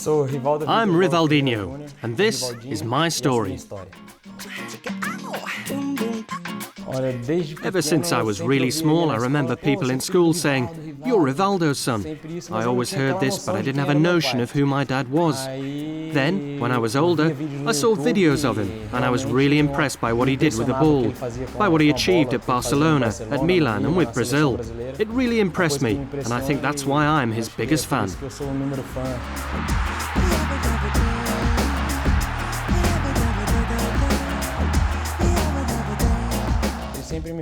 I'm Rivaldinho, and this is my story. Ever since I was really small, I remember people in school saying, "You're Rivaldo's son." I always heard this, but I didn't have a notion of who my dad was. Then, when I was older, I saw videos of him, and I was really impressed by what he did with the ball, by what he achieved at Barcelona, at Milan, and with Brazil. It really impressed me, and I think that's why I'm his biggest fan.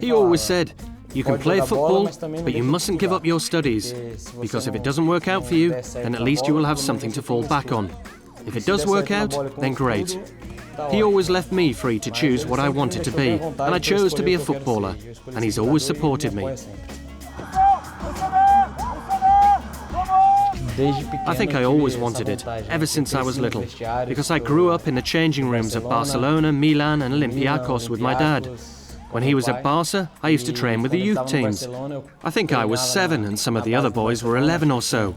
He always said, "You can play football, but you mustn't give up your studies, because if it doesn't work out for you, then at least you will have something to fall back on. If it does work out, then great." He always left me free to choose what I wanted to be, and I chose to be a footballer, and he's always supported me. I think I always wanted it, ever since I was little, because I grew up in the changing rooms of Barcelona, Milan and Olympiacos with my dad. When he was at Barca, I used to train with the youth teams. I think I was 7 and some of the other boys were 11 or so.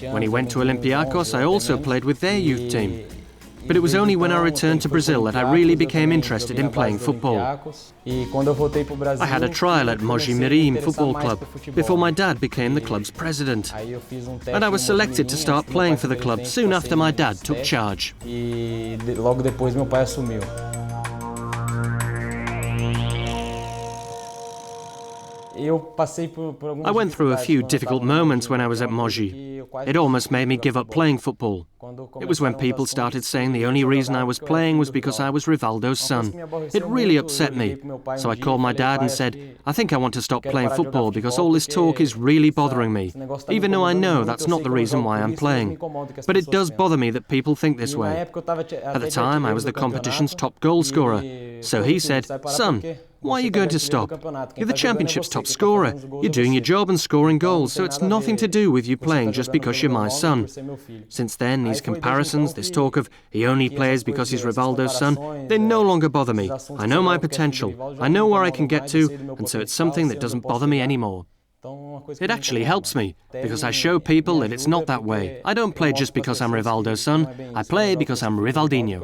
When he went to Olympiacos, I also played with their youth team. But it was only when I returned to Brazil that I really became interested in playing football. I had a trial at Mogi Mirim Football Club before my dad became the club's president. And I was selected to start playing for the club soon after my dad took charge. I went through a few difficult moments when I was at Mogi. It almost made me give up playing football. It was when people started saying the only reason I was playing was because I was Rivaldo's son. It really upset me. So I called my dad and said, "I think I want to stop playing football because all this talk is really bothering me, even though I know that's not the reason why I'm playing. But it does bother me that people think this way." At the time, I was the competition's top goal scorer. So he said, "Son, why are you going to stop? You're the championship's top scorer. You're doing your job and scoring goals, so it's nothing to do with you playing just because you're my son." Since then, these comparisons, this talk of he only plays because he's Rivaldo's son, they no longer bother me. I know my potential. I know where I can get to, and so it's something that doesn't bother me anymore. It actually helps me, because I show people that it's not that way. I don't play just because I'm Rivaldo's son. I play because I'm Rivaldinho.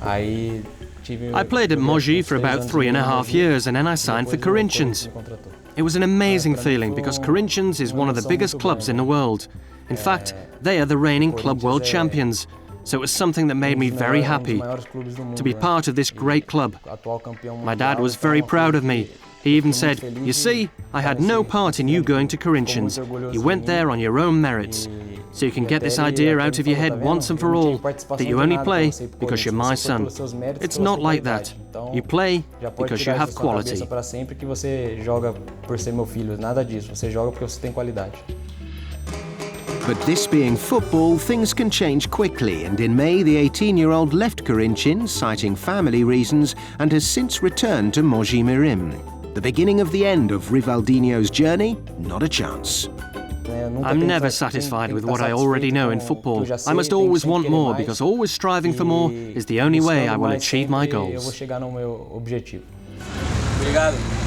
I played at Mogi for about 3.5 years, and then I signed for Corinthians. It was an amazing feeling because Corinthians is one of the biggest clubs in the world. In fact, they are the reigning club world champions. So it was something that made me very happy to be part of this great club. My dad was very proud of me. He even said, "You see, I had no part in you going to Corinthians. You went there on your own merits. So you can get this idea out of your head once and for all, that you only play because you're my son. It's not like that. You play because you have quality." But this being football, things can change quickly, and in May the 18-year-old left Corinthians, citing family reasons, and has since returned to Mogi Mirim. The beginning of the end of Rivaldinho's journey? Not a chance. I'm never satisfied with what I already know in football. I must always want more, because always striving for more is the only way I will achieve my goals. Obrigado.